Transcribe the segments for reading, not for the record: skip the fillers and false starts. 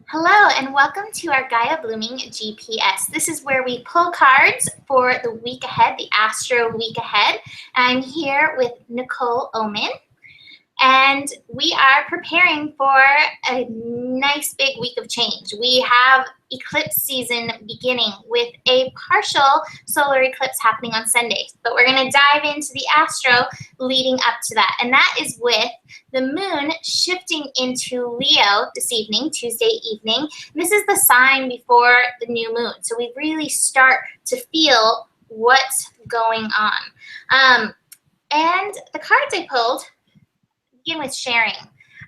Hello and welcome to our Gaia Blooming GPS. This is where we pull cards for the week ahead, the astro week ahead. I'm here with Nicole Oman, and we are preparing for a nice big week of change. We have eclipse season beginning with a partial solar eclipse happening on Sunday, but we're going to dive into the astro leading up to that, and that is with the moon shifting into Leo this evening, Tuesday evening. This is the sign before the new moon, so we really start to feel what's going on. And the cards I pulled begin with sharing.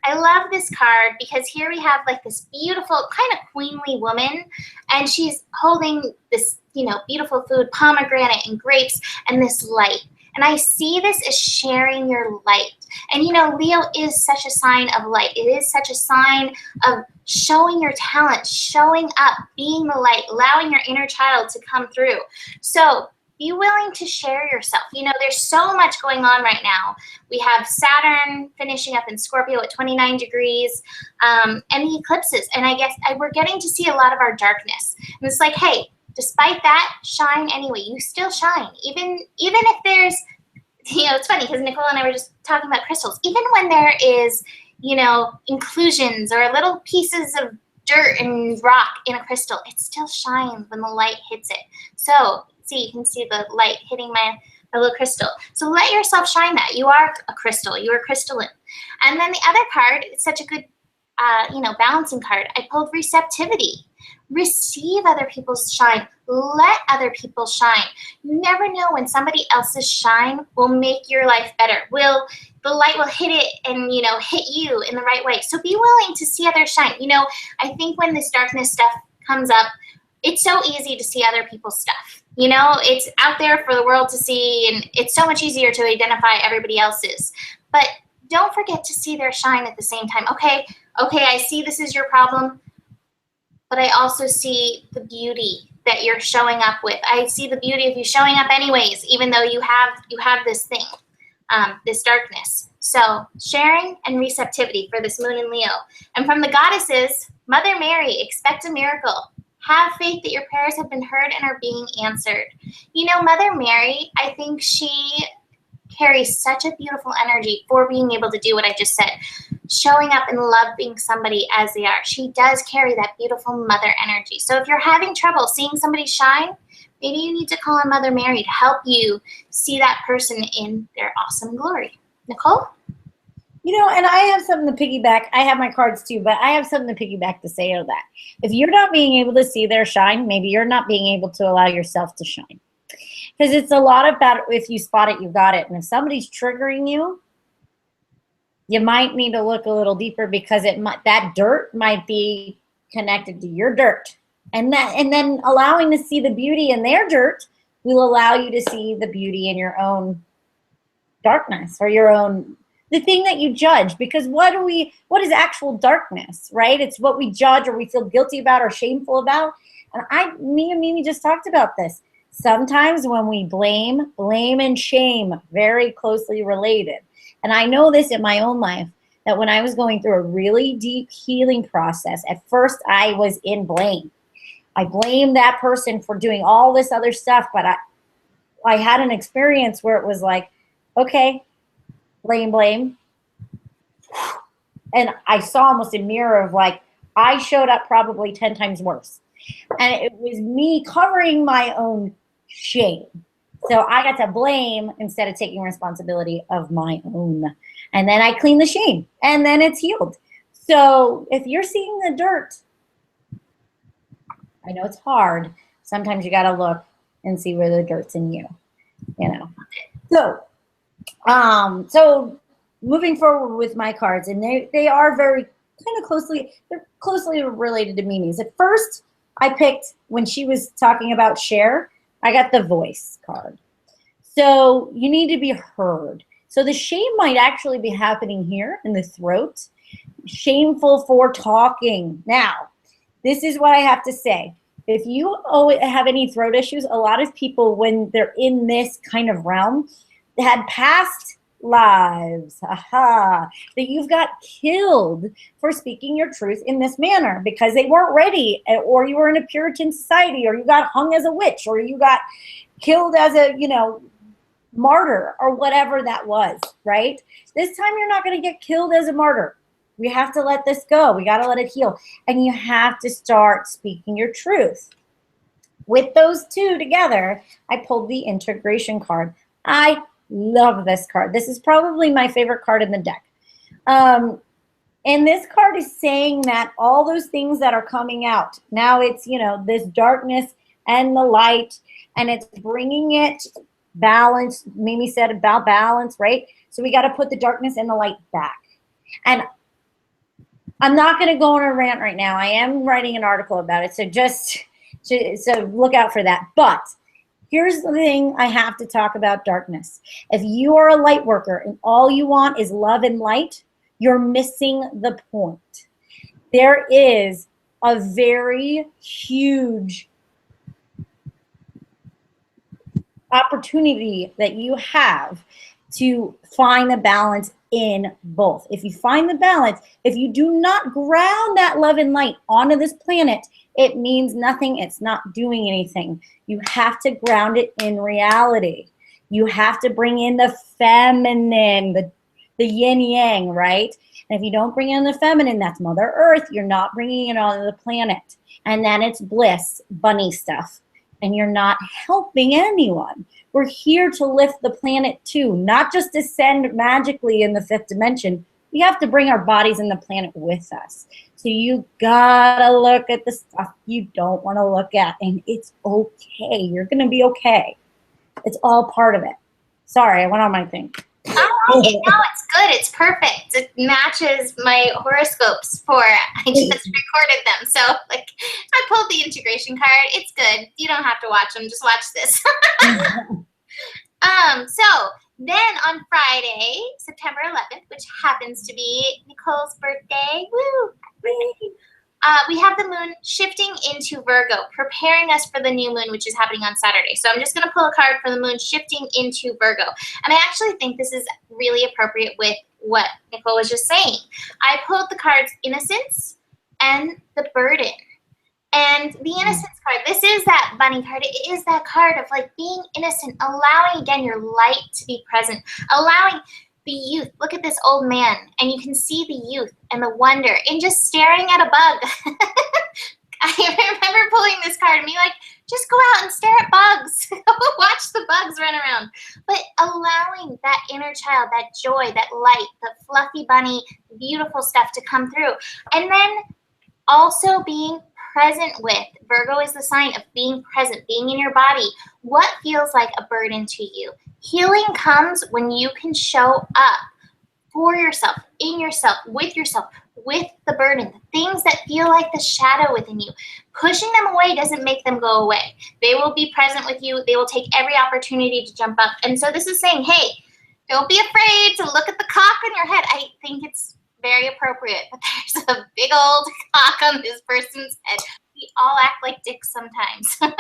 I love this card because here we have like this beautiful kind of queenly woman, and she's holding this, beautiful food, pomegranate and grapes, and this light. And I see this as sharing your light. And Leo is such a sign of light. It is such a sign of showing your talent, showing up, being the light, allowing your inner child to come through. So be willing to share yourself. There's so much going on right now. We have Saturn finishing up in Scorpio at 29 degrees, and the eclipses. And I guess we're getting to see a lot of our darkness. And it's like, hey, despite that, shine anyway. You still shine. Even if there's, it's funny because Nicole and I were just talking about crystals. Even when there is, inclusions or little pieces of dirt and rock in a crystal, it still shines when the light hits it. So see, you can see the light hitting my little crystal. So let yourself shine that. You are a crystal. You are crystalline. And then the other card, it's such a good, balancing card. I pulled receptivity. Receive other people's shine. Let other people shine. You never know when somebody else's shine will make your life better. The light will hit it and, hit you in the right way. So be willing to see others shine. I think when this darkness stuff comes up, it's so easy to see other people's stuff. It's out there for the world to see, and it's so much easier to identify everybody else's. But don't forget to see their shine at the same time. Okay, I see this is your problem, but I also see the beauty that you're showing up with. I see the beauty of you showing up anyways, even though you have this thing, this darkness. So sharing and receptivity for this moon in Leo. And from the goddesses, Mother Mary, expect a miracle. Have faith that your prayers have been heard and are being answered. Mother Mary, I think she carries such a beautiful energy for being able to do what I just said. Showing up and loving somebody as they are. She does carry that beautiful mother energy. So if you're having trouble seeing somebody shine, maybe you need to call on Mother Mary to help you see that person in their awesome glory. Nicole? And I have something to piggyback. I have my cards too, but I have something to piggyback to say to that. If you're not being able to see their shine, maybe you're not being able to allow yourself to shine. Because it's a lot about if you spot it, you got it. And if somebody's triggering you, you might need to look a little deeper because that dirt might be connected to your dirt. And then allowing to see the beauty in their dirt will allow you to see the beauty in your own darkness or the thing that you judge. Because what is actual darkness, right? It's what we judge or we feel guilty about or shameful about. And me and Mimi just talked about this. Sometimes when we blame and shame, very closely related. And I know this in my own life, that when I was going through a really deep healing process, at first I was in blame. I blamed that person for doing all this other stuff, but I had an experience where it was like, okay, blame. And I saw almost a mirror of like, I showed up probably 10 times worse. And it was me covering my own shame. So I got to blame instead of taking responsibility of my own. And then I clean the shame and then it's healed. So if you're seeing the dirt, I know it's hard. Sometimes you got to look and see where the dirt's in you, So moving forward with my cards, and they are very kind of closely related to Mimi's. At first, I picked, when she was talking about share, I got the voice card. So you need to be heard. So the shame might actually be happening here in the throat. Shameful for talking. Now, this is what I have to say. If you have any throat issues, a lot of people, when they're in this kind of realm, had past lives, that you've got killed for speaking your truth in this manner because they weren't ready, or you were in a Puritan society, or you got hung as a witch, or you got killed as a, martyr, or whatever that was, right? This time you're not going to get killed as a martyr. We have to let this go. We got to let it heal. And you have to start speaking your truth. With those two together, I pulled the integration card. I love this card. This is probably my favorite card in the deck. And this card is saying that all those things that are coming out, now it's, this darkness and the light, and it's bringing it balance. Mimi said about balance, right? So we got to put the darkness and the light back. And I'm not going to go on a rant right now. I am writing an article about it, so look out for that. But here's the thing I have to talk about darkness. If you are a light worker and all you want is love and light, you're missing the point. There is a very huge opportunity that you have to find the balance in both. If you find the balance, if you do not ground that love and light onto this planet, it means nothing. It's not doing anything. You have to ground it in reality. You have to bring in the feminine, the yin yang, right? And if you don't bring in the feminine, that's Mother Earth. You're not bringing it onto the planet. And then it's bliss, bunny stuff. And you're not helping anyone. We're here to lift the planet too, not just descend magically in the fifth dimension. We have to bring our bodies and the planet with us. So you gotta look at the stuff you don't want to look at, and it's okay. You're gonna be okay. It's all part of it. Sorry, I went on my thing. All right, no, it's good. It's perfect. It matches my horoscopes I just recorded them. So, I pulled the integration card. It's good. You don't have to watch them. Just watch this. So then on Friday, September 11th, which happens to be Nicole's birthday, woo, we have the moon shifting into Virgo, preparing us for the new moon, which is happening on Saturday. So I'm just going to pull a card for the moon shifting into Virgo. And I actually think this is really appropriate with what Nicole was just saying. I pulled the cards Innocence and the Burden. And the Innocence card, this is that bunny card. It is that card of being innocent, allowing, again, your light to be present, allowing the youth. Look at this old man, and you can see the youth and the wonder in just staring at a bug. I remember pulling this card and being like, just go out and stare at bugs. Watch the bugs run around. But allowing that inner child, that joy, that light, the fluffy bunny, beautiful stuff to come through. And then also being present with. Virgo is the sign of being present, being in your body. What feels like a burden to you? Healing comes when you can show up for yourself, in yourself, with the burden, the things that feel like the shadow within you. Pushing them away doesn't make them go away. They will be present with you. They will take every opportunity to jump up. And so this is saying, hey, don't be afraid to look at the cock on your head. I think it's very appropriate, but there's a big old cock on this person's head. We all act like dicks sometimes. And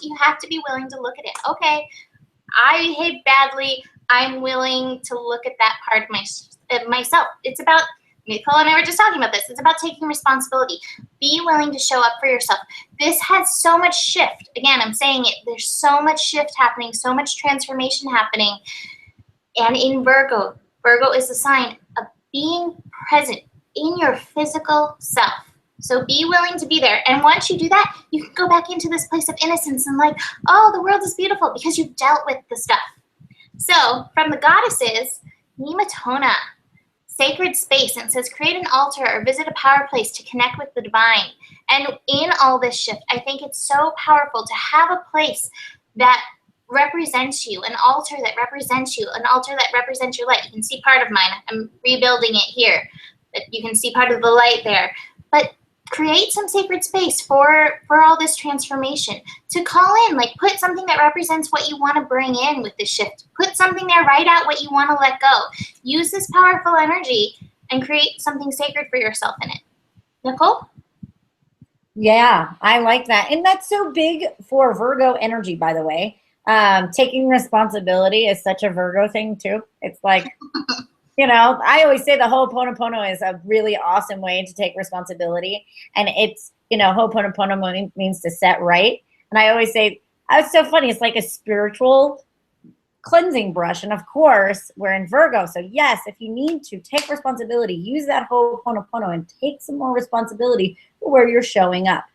you have to be willing to look at it. Okay, I behaved badly. I'm willing to look at that part of myself. It's about, Nicole and I were just talking about this. It's about taking responsibility. Be willing to show up for yourself. This has so much shift. Again, I'm saying it. There's so much shift happening, so much transformation happening. And in Virgo, Virgo is the sign of being present in your physical self. So be willing to be there. And once you do that, you can go back into this place of innocence and oh, the world is beautiful because you've dealt with the stuff. So from the goddesses, Nematona, sacred space, and it says create an altar or visit a power place to connect with the divine. And in all this shift, I think it's so powerful to have a place that represents you, an altar that represents you, an altar that represents your light. You can see part of mine. I'm rebuilding it here, but you can see part of the light there. But create some sacred space for all this transformation. To call in, put something that represents what you want to bring in with this shift. Put something there, write out what you want to let go. Use this powerful energy and create something sacred for yourself in it. Nicole? Yeah, I like that. And that's so big for Virgo energy, by the way. Taking responsibility is such a Virgo thing too. It's like, you know, I always say the Ho'oponopono is a really awesome way to take responsibility. And it's, you know, Ho'oponopono means to set right. And I always say, it's so funny. It's like a spiritual cleansing brush. And of course, we're in Virgo. So yes, if you need to take responsibility, use that Ho'oponopono and take some more responsibility for where you're showing up.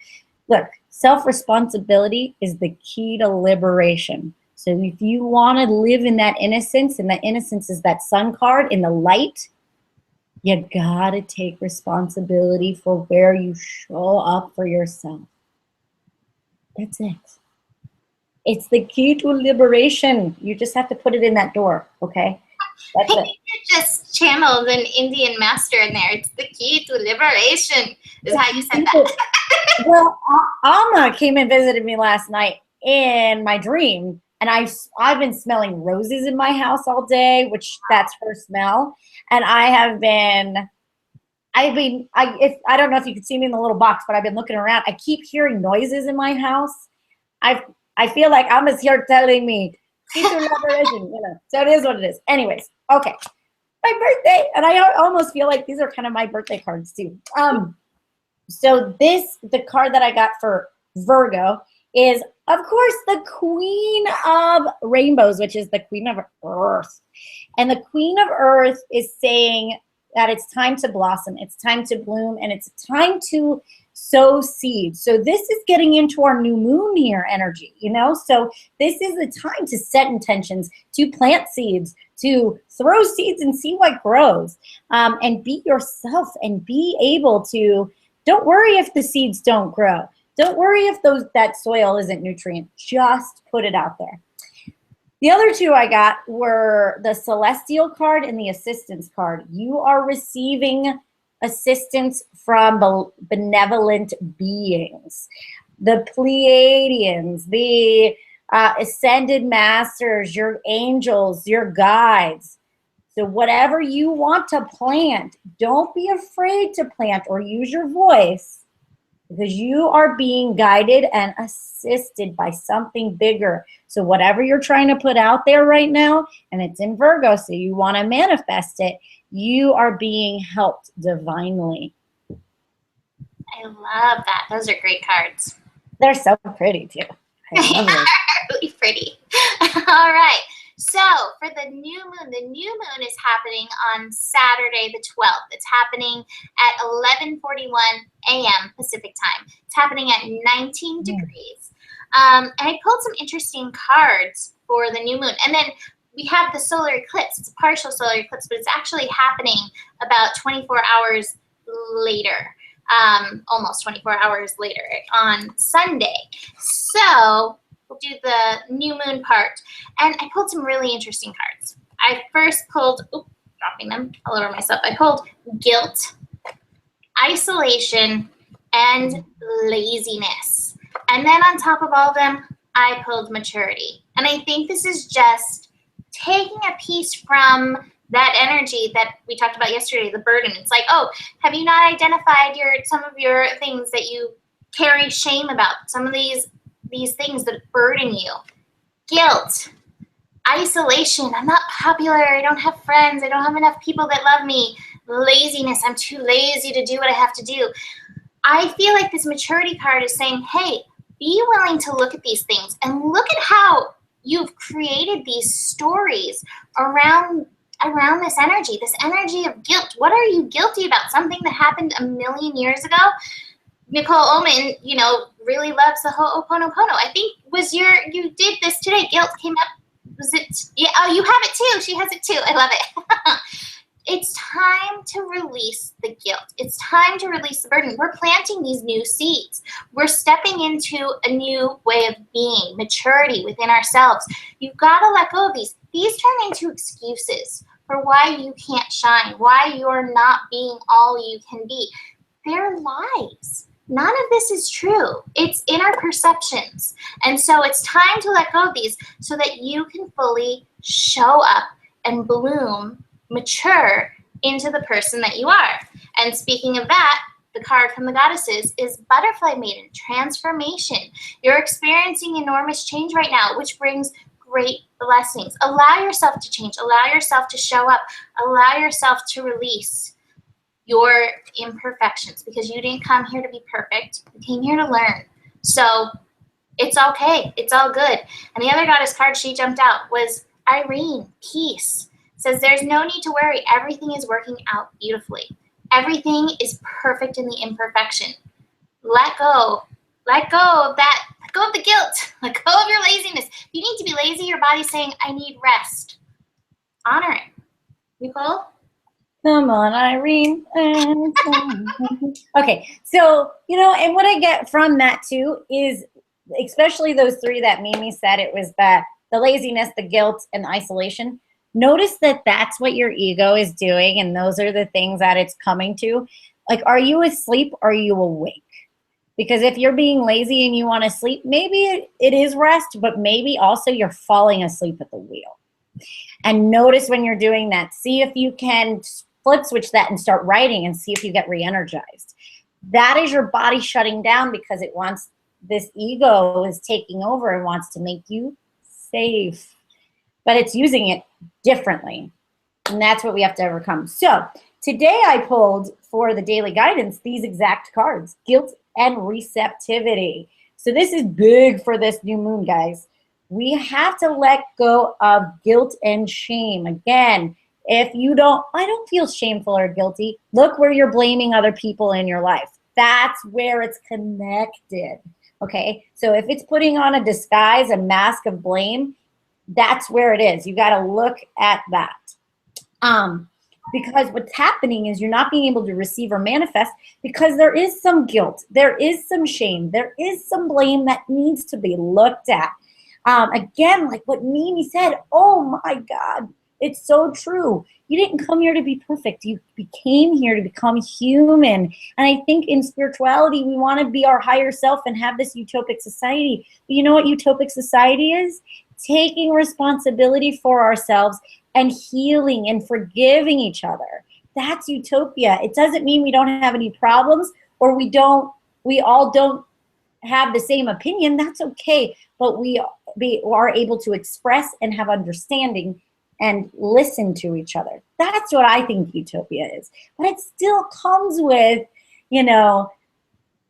Look, self-responsibility is the key to liberation. So if you want to live in that innocence, and that innocence is that sun card in the light, you got to take responsibility for where you show up for yourself. That's it. It's the key to liberation. You just have to put it in that door, okay? That's it. You just channeled an Indian master in there. It's the key to liberation, is how you said that. Well, Alma came and visited me last night in my dream, and I've been smelling roses in my house all day, which that's her smell. And I don't know if you can see me in the little box, but I've been looking around. I keep hearing noises in my house. I feel like Alma's here telling me, keep your liberation, you know. So it is what it is. Anyways, okay. My birthday, and I almost feel like these are kind of my birthday cards too. So the card that I got for Virgo is, of course, the Queen of Rainbows, which is the Queen of Earth. And the Queen of Earth is saying that it's time to blossom, it's time to bloom, and it's time to sow seeds. So this is getting into our new moon here energy, you know? So this is the time to set intentions, to plant seeds, to throw seeds and see what grows, and be yourself and be able to, don't worry if the seeds don't grow. Don't worry if that soil isn't nutrient. Just put it out there. The other two I got were the Celestial card and the Assistance card. You are receiving assistance from benevolent beings. The Pleiadians, the Ascended Masters, your angels, your guides. So whatever you want to plant, don't be afraid to plant or use your voice, because you are being guided and assisted by something bigger. So whatever you're trying to put out there right now, and it's in Virgo, so you want to manifest it, you are being helped divinely. I love that. Those are great cards. They're so pretty too. I love them. Really pretty. All right. So for the new moon is happening on Saturday the 12th. It's happening at 11:41 a.m. Pacific time. It's happening at 19 degrees. And I pulled some interesting cards for the new moon. And then we have the solar eclipse. It's a partial solar eclipse, but it's actually happening about 24 hours later. Almost 24 hours later on Sunday. So we'll do the new moon part. And I pulled some really interesting cards. I first pulled, dropping them all over myself. I pulled guilt, isolation, and laziness. And then on top of all of them, I pulled maturity. And I think this is just taking a piece from that energy that we talked about yesterday, the burden. It's like, oh, have you not identified some of your things that you carry shame about? Some of these things that burden you. Guilt, isolation, I'm not popular, I don't have friends, I don't have enough people that love me. Laziness, I'm too lazy to do what I have to do. I feel like this maturity card is saying, hey, be willing to look at these things and look at how you've created these stories around this energy of guilt. What are you guilty about? Something that happened a million years ago? Nicole Oman, really loves the Ho'oponopono. I think you did this today. Guilt came up. Was it? Yeah. Oh, you have it too. She has it too. I love it. It's time to release the guilt. It's time to release the burden. We're planting these new seeds. We're stepping into a new way of being, maturity within ourselves. You've got to let go of these. These turn into excuses for why you can't shine, why you're not being all you can be. They're lies. None of this is true. It's in our perceptions. And so it's time to let go of these so that you can fully show up and bloom, mature into the person that you are. And speaking of that, the card from the goddesses is Butterfly Maiden, transformation. You're experiencing enormous change right now, which brings great blessings. Allow yourself to change. Allow yourself to show up. Allow yourself to release your imperfections, because you didn't come here to be perfect. You came here to learn. So it's okay. It's all good. And the other goddess card she jumped out was Irene, peace. Says there's no need to worry. Everything is working out beautifully. Everything is perfect in the imperfection. Let go. Let go of that. Let go of the guilt. Let go of your laziness. If you need to be lazy, your body's saying, I need rest. Honor it. Nicole? Come on, Irene. Okay, so, you know, and what I get from that too is, especially those three that Mimi said, it was the laziness, the guilt, and isolation. Notice that that's what your ego is doing, and those are the things that it's coming to. Like, are you asleep or are you awake? Because if you're being lazy and you want to sleep, maybe it is rest, but maybe also you're falling asleep at the wheel. And notice when you're doing that, see if you can flip switch that and start writing and see if you get re-energized. That is your body shutting down because it wants, this ego is taking over and wants to make you safe, but it's using it differently. And that's what we have to overcome. So today I pulled for the daily guidance these exact cards, guilt and receptivity. So this is big for this new moon, guys. We have to let go of guilt and shame. Again, if you don't, I don't feel shameful or guilty. Look where you're blaming other people in your life. That's where it's connected. Okay, so if it's putting on a disguise, a mask of blame, that's where it is. You got to look at that. Because what's happening is you're not being able to receive or manifest because there is some guilt, there is some shame, there is some blame that needs to be looked at. Again, like what Mimi said, oh my God, it's so true. You didn't come here to be perfect. You came here to become human. And I think in spirituality, we want to be our higher self and have this utopic society. But you know what utopic society is? Taking responsibility for ourselves and healing and forgiving each other. That's utopia. It doesn't mean we don't have any problems or we all don't have the same opinion. That's okay. But we are able to express and have understanding and listen to each other. That's what I think utopia is. But it still comes with, you know,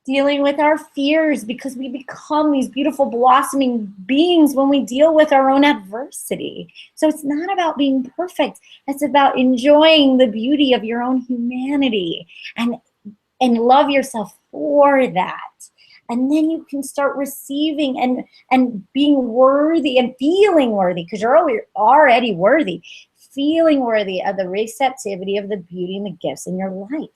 dealing with our fears, because we become these beautiful blossoming beings when we deal with our own adversity. So it's not about being perfect. It's about enjoying the beauty of your own humanity and love yourself for that. And then you can start receiving and being worthy and feeling worthy, because you're already worthy, feeling worthy of the receptivity of the beauty and the gifts in your life.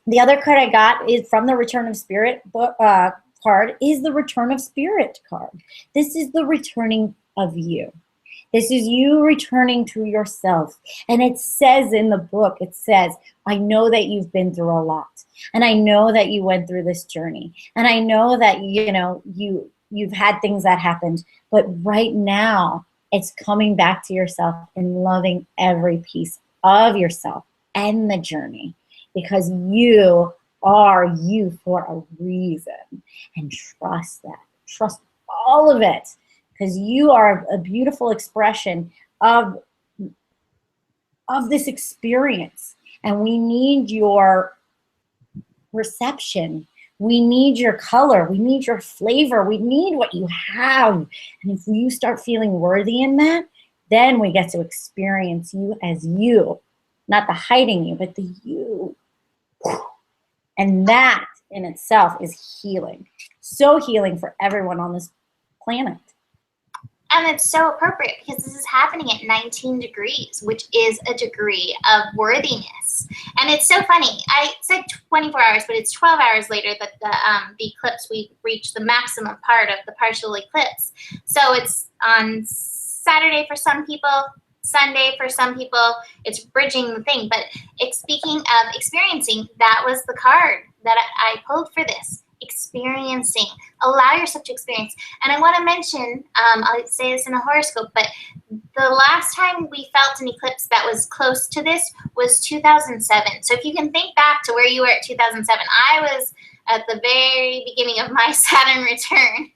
The other card I got is from the Return of Spirit card, is the Return of Spirit card. This is the returning of you. This is you returning to yourself. And it says in the book, it says, I know that you've been through a lot. And I know that you went through this journey. And I know that, you know, you've had things that happened. But right now, it's coming back to yourself and loving every piece of yourself and the journey. Because you are you for a reason. And trust that. Trust all of it. Because you are a beautiful expression of this experience. And we need your reception. We need your color. We need your flavor. We need what you have. And if you start feeling worthy in that, then we get to experience you as you. Not the hiding you, but the you. And that in itself is healing. So healing for everyone on this planet. And it's so appropriate because this is happening at 19 degrees, which is a degree of worthiness. And it's so funny. I said 24 hours, but it's 12 hours later that the eclipse, we reached the maximum part of the partial eclipse. So it's on Saturday for some people, Sunday for some people. It's bridging the thing. But speaking of experiencing, that was the card that I pulled for this. Experiencing. Allow yourself to experience. And I want to mention, I'll say this in a horoscope, but the last time we felt an eclipse that was close to this was 2007. So if you can think back to where you were at 2007, I was at the very beginning of my Saturn return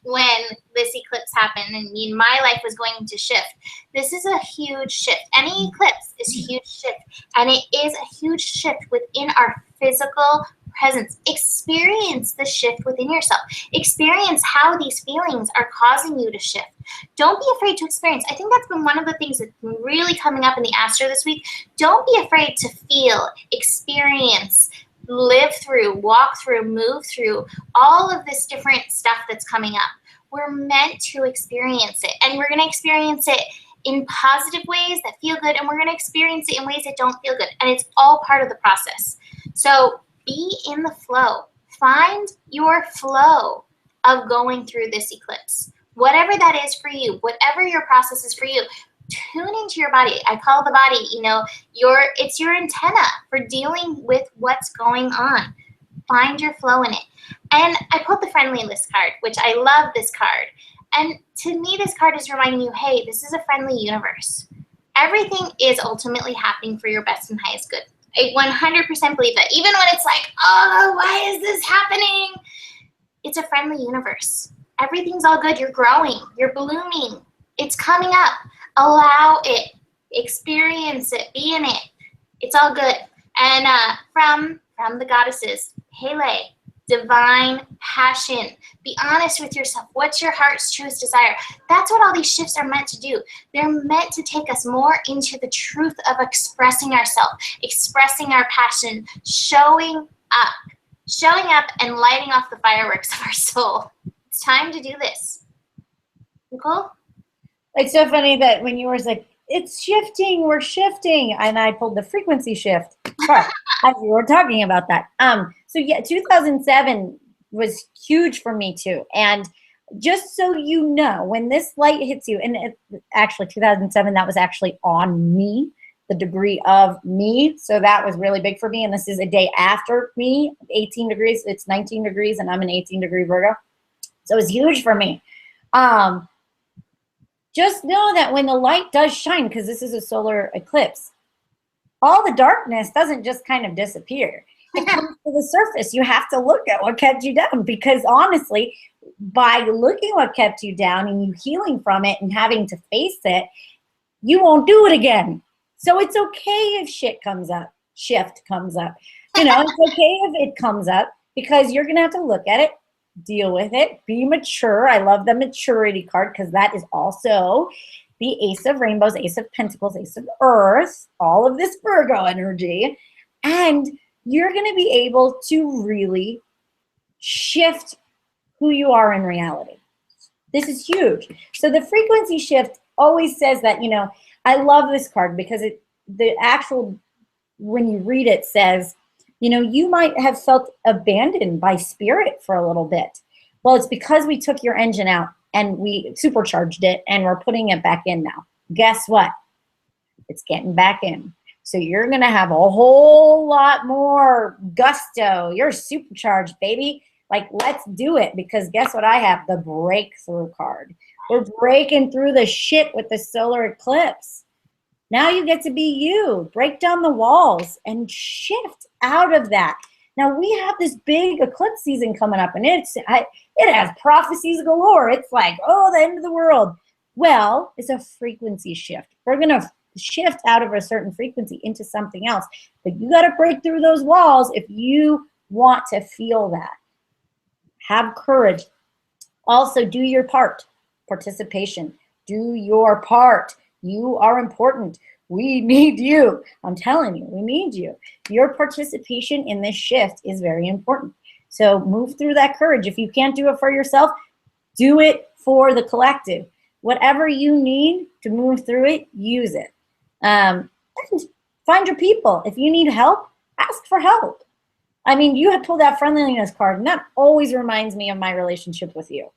when this eclipse happened and my life was going to shift. This is a huge shift. Any eclipse is a huge shift, and it is a huge shift within our physical presence. Experience the shift within yourself. Experience how these feelings are causing you to shift. Don't be afraid to experience. I think that's been one of the things that's been really coming up in the astro this week. Don't be afraid to feel, experience, live through, walk through, move through all of this different stuff that's coming up. We're meant to experience it, and we're going to experience it in positive ways that feel good, and we're going to experience it in ways that don't feel good, and it's all part of the process. So be in the flow. Find your flow of going through this eclipse. Whatever that is for you, whatever your process is for you, tune into your body. I call the body, it's your antenna for dealing with what's going on. Find your flow in it. And I pulled the friendly list card, which I love this card. And to me, this card is reminding you, hey, this is a friendly universe. Everything is ultimately happening for your best and highest good. I 100% believe that. Even when it's like, oh, why is this happening? It's a friendly universe. Everything's all good. You're growing. You're blooming. It's coming up. Allow it. Experience it. Be in it. It's all good. And from the goddesses, Hele, divine passion. Be honest with yourself. What's your heart's truest desire? That's what all these shifts are meant to do. They're meant to take us more into the truth of expressing ourselves, expressing our passion, showing up and lighting off the fireworks of our soul. It's time to do this. Nicole? It's so funny that when you were like, it's shifting, we're shifting, and I pulled the frequency shift card as you were talking about that. So yeah, 2007 was huge for me too. And just so you know, when this light hits you, and actually 2007, that was actually on me, the degree of me. So that was really big for me. And this is a day after me, 18 degrees. It's 19 degrees and I'm an 18-degree Virgo. So it was huge for me. Just know that when the light does shine, because this is a solar eclipse, all the darkness doesn't just kind of disappear. It comes to the surface. You have to look at what kept you down, because honestly, by looking what kept you down and you healing from it and having to face it, you won't do it again. So it's okay if shift comes up. It's okay if it comes up, because you're going to have to look at it, deal with it, be mature. I love the maturity card, because that is also the Ace of Rainbows, Ace of Pentacles, Ace of Earth, all of this Virgo energy. And you're going to be able to really shift who you are in reality. This is huge. So the frequency shift always says that, I love this card because when you read it says, you might have felt abandoned by spirit for a little bit. Well, it's because we took your engine out and we supercharged it and we're putting it back in now. Guess what? It's getting back in. So you're going to have a whole lot more gusto. You're supercharged, baby. Like, let's do it, because guess what I have? The breakthrough card. We're breaking through the shit with the solar eclipse. Now you get to be you. Break down the walls and shift out of that. Now we have this big eclipse season coming up, and it has prophecies galore. It's like, oh, the end of the world. Well, it's a frequency shift. We're going to shift out of a certain frequency into something else. But you got to break through those walls if you want to feel that. Have courage. Also, do your part. Participation. Do your part. You are important. We need you. I'm telling you, we need you. Your participation in this shift is very important. So move through that courage. If you can't do it for yourself, do it for the collective. Whatever you need to move through it, use it. And find your people. If you need help, ask for help. I mean, you have pulled that friendliness card, and that always reminds me of my relationship with you.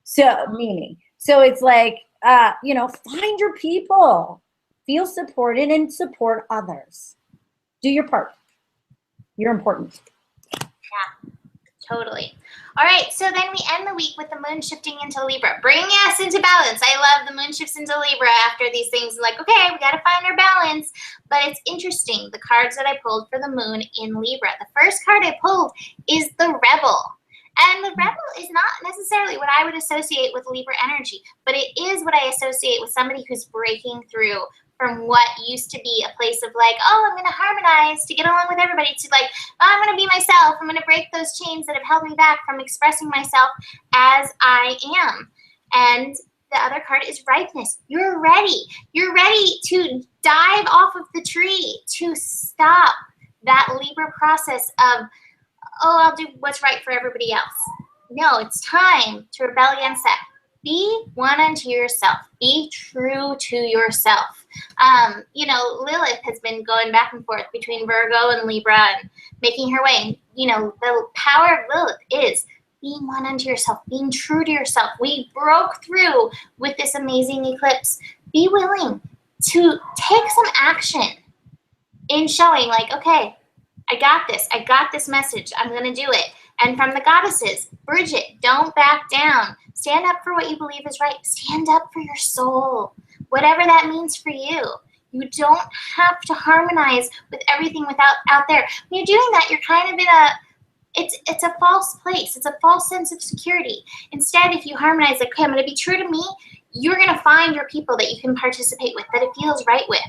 So, meaning. So it's like, find your people. Feel supported and support others. Do your part. You're important. Yeah, Totally. All right, so then we end the week with the moon shifting into Libra, bringing us into balance. I love the moon shifts into Libra after these things. Like, okay, we got to find our balance. But it's interesting, the cards that I pulled for the moon in Libra. The first card I pulled is the Rebel. And the Rebel is not necessarily what I would associate with Libra energy, but it is what I associate with somebody who's breaking through from what used to be a place of like, oh, I'm going to harmonize to get along with everybody, to like, oh, I'm going to be myself. I'm going to break those chains that have held me back from expressing myself as I am. And the other card is ripeness. You're ready. You're ready to dive off of the tree, to stop that Libra process of, oh, I'll do what's right for everybody else. No, it's time to rebel against that. Be one unto yourself. Be true to yourself. You know, Lilith has been going back and forth between Virgo and Libra and making her way. And, you know, the power of Lilith is being one unto yourself, being true to yourself. We broke through with this amazing eclipse. Be willing to take some action in showing like, okay, I got this. I got this message. I'm going to do it. And from the goddesses, Bridget, don't back down. Stand up for what you believe is right. Stand up for your soul, whatever that means for you. You don't have to harmonize with everything out there. When you're doing that, you're kind of in it's a false place. It's a false sense of security. Instead, if you harmonize, like, okay, I'm going to be true to me, you're going to find your people that you can participate with, that it feels right with.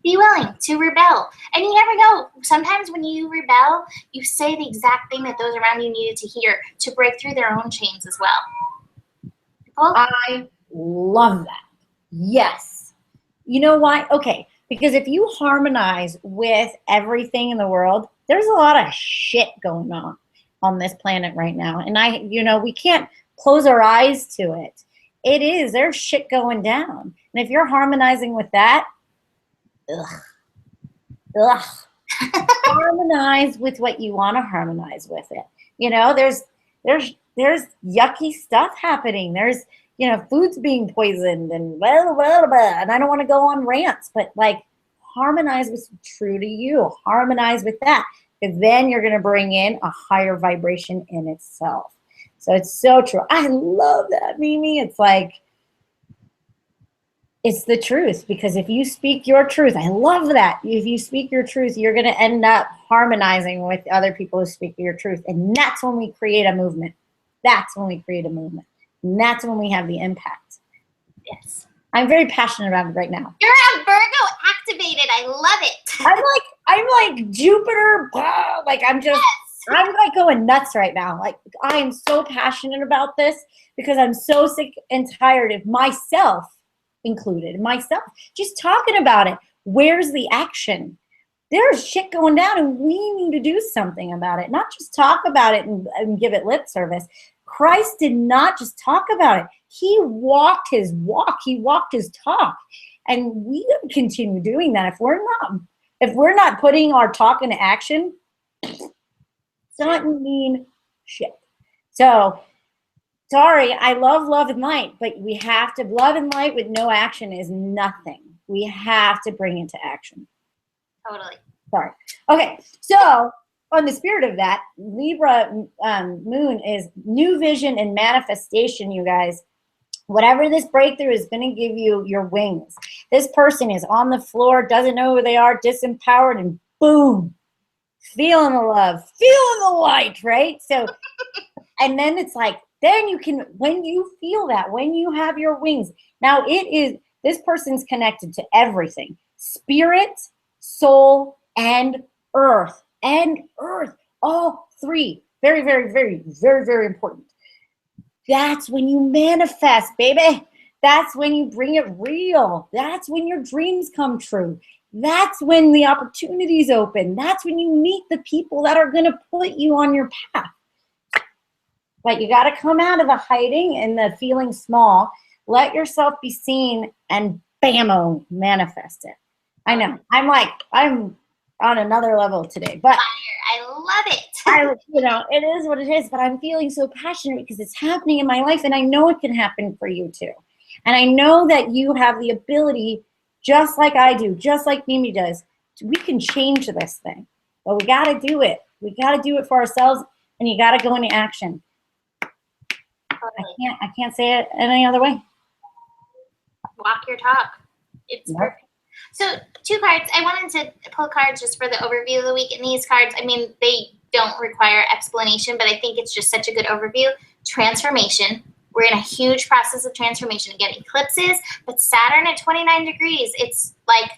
Be willing to rebel. And you never know. Sometimes when you rebel, you say the exact thing that those around you needed to hear to break through their own chains as well. Nicole? I love that. Yes. You know why? Okay. Because if you harmonize with everything in the world, there's a lot of shit going on this planet right now. And we can't close our eyes to it. There's shit going down. And if you're harmonizing with that, harmonize with what you want to harmonize with it. You know, there's yucky stuff happening. There's, food's being poisoned and blah, blah, blah, and I don't want to go on rants, but like harmonize with true to you. Harmonize with that, because then you're going to bring in a higher vibration in itself. So it's so true. I love that, Mimi. It's like, it's the truth, because if you speak your truth, I love that. If you speak your truth, you're going to end up harmonizing with other people who speak your truth. And that's when we create a movement. That's when we create a movement. And that's when we have the impact. Yes. I'm very passionate about it right now. You're a Virgo activated. I love it. I'm like Jupiter. Like I'm like going nuts right now. Like I am so passionate about this because I'm so sick and tired of myself included, myself just talking about it. Where's the action? There's shit going down and we need to do something about it, not just talk about it and give it lip service. Christ did not just talk about it. He walked his walk. He walked his talk. And we continue doing that. If we're not putting our talk into action, it doesn't mean shit. So sorry, I love love and light, but we have to, love and light with no action is nothing. We have to bring it to action. Totally. Sorry. Okay, so on the spirit of that, Libra moon is new vision and manifestation, you guys. Whatever this breakthrough is going to give you your wings. This person is on the floor, doesn't know who they are, disempowered, and boom, feeling the love, feeling the light, right? So, and then it's like, then you can, when you feel that, when you have your wings, now this person's connected to everything. Spirit, soul, and earth. All three. Very, very, very, very, very important. That's when you manifest, baby. That's when you bring it real. That's when your dreams come true. That's when the opportunities open. That's when you meet the people that are going to put you on your path. But you got to come out of the hiding and the feeling small. Let yourself be seen and bam-o, manifest it. I know. I'm on another level today. But I love it. It is what it is. But I'm feeling so passionate because it's happening in my life. And I know it can happen for you too. And I know that you have the ability, just like I do, just like Mimi does. We can change this thing. But we got to do it. We got to do it for ourselves. and you got to go into action. Totally. I can't say it any other way. Walk your talk. It's perfect. So 2 cards. I wanted to pull cards just for the overview of the week. And these cards, I mean, they don't require explanation, but I think it's just such a good overview. Transformation. We're in a huge process of transformation. Again, eclipses, but Saturn at 29 degrees. It's like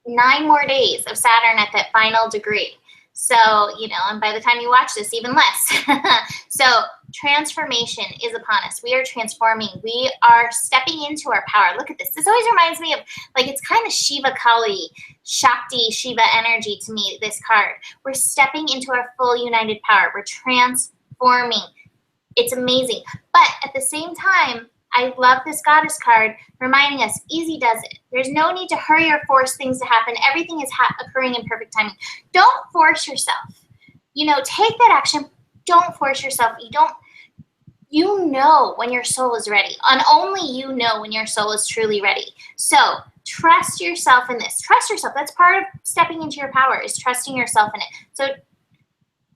9 more days of Saturn at that final degree. So, you know, and by the time you watch this, even less. So transformation is upon us. We are transforming. We are stepping into our power. Look at this. This always reminds me of, like, it's kind of Shiva Kali, Shakti, Shiva energy to me, this card. We're stepping into our full united power. We're transforming. It's amazing. But at the same time, I love this goddess card reminding us, easy does it. There's no need to hurry or force things to happen. Everything is occurring in perfect timing. Don't force yourself. You know, take that action. Don't force yourself. You know when your soul is ready. And only you know when your soul is truly ready. So trust yourself in this. Trust yourself. That's part of stepping into your power, is trusting yourself in it. So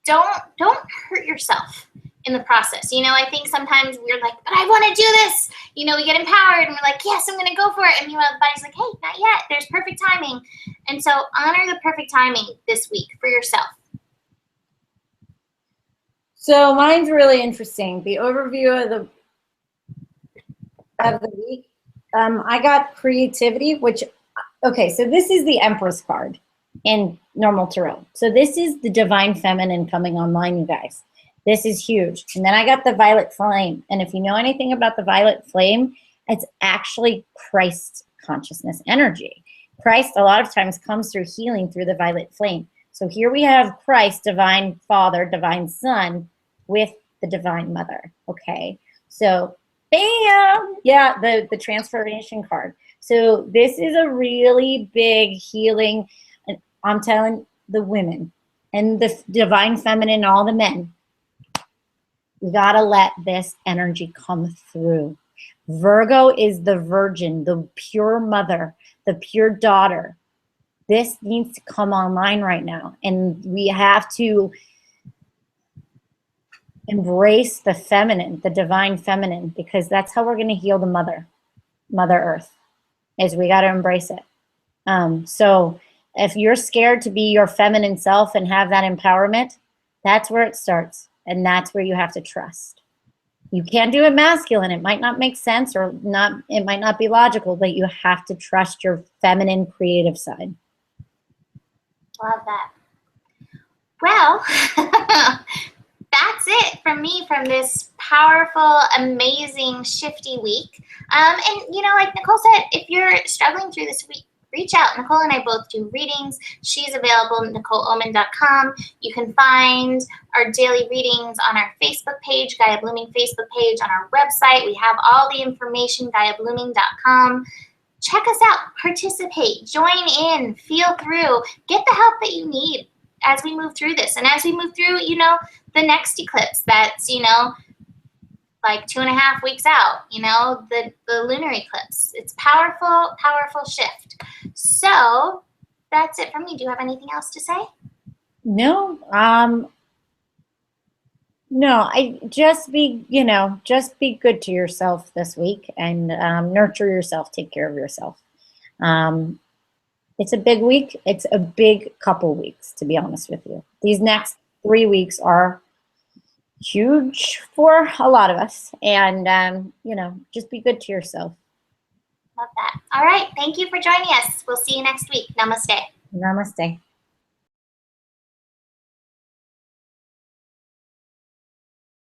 don't hurt yourself in the process. You know, I think sometimes we're like, but I want to do this. You know, we get empowered and we're like, yes, I'm going to go for it. And meanwhile, the body's like, hey, not yet. There's perfect timing. And so honor the perfect timing this week for yourself. So mine's really interesting. The overview of the week. I got creativity, which, okay, so this is the Empress card in normal tarot. So this is the divine feminine coming online, you guys. This is huge. And then I got the violet flame. And if you know anything about the violet flame, it's actually Christ consciousness energy. Christ a lot of times comes through healing through the violet flame. So here we have Christ, divine Father, divine Son, with the divine Mother. Okay. So bam! Yeah, the transformation card. So this is a really big healing. And I'm telling the women and the divine feminine, all the men, you gotta let this energy come through. Virgo is the virgin, the pure mother, the pure daughter. This needs to come online right now. And we have to embrace the feminine, the divine feminine, because that's how we're gonna heal the Mother Earth, is we gotta embrace it. So if you're scared to be your feminine self and have that empowerment, that's where it starts. And that's where you have to trust. You can't do it masculine. It might not make sense, or not. It might not be logical, but you have to trust your feminine creative side. Love that. Well, that's it from me from this powerful, amazing, shifty week. And, you know, like Nicole said, if you're struggling through this week, reach out. Nicole and I both do readings. She's available at NicoleOmen.com. You can find our daily readings on our Facebook page, Gaia Blooming Facebook page, on our website. We have all the information, GaiaBlooming.com. Check us out. Participate. Join in. Feel through. Get the help that you need as we move through this. And as we move through, you know, the next eclipse that's, you know, like 2.5 weeks out, you know, the lunar eclipse. It's powerful, powerful shift. So that's it from me. Do you have anything else to say? No, no, I just be good to yourself this week, and nurture yourself, take care of yourself. It's a big week. It's a big couple weeks, to be honest with you. These next 3 weeks are huge for a lot of us, and you know, just be good to yourself. Love that. All right. Thank you for joining us. We'll see you next week. Namaste. Namaste.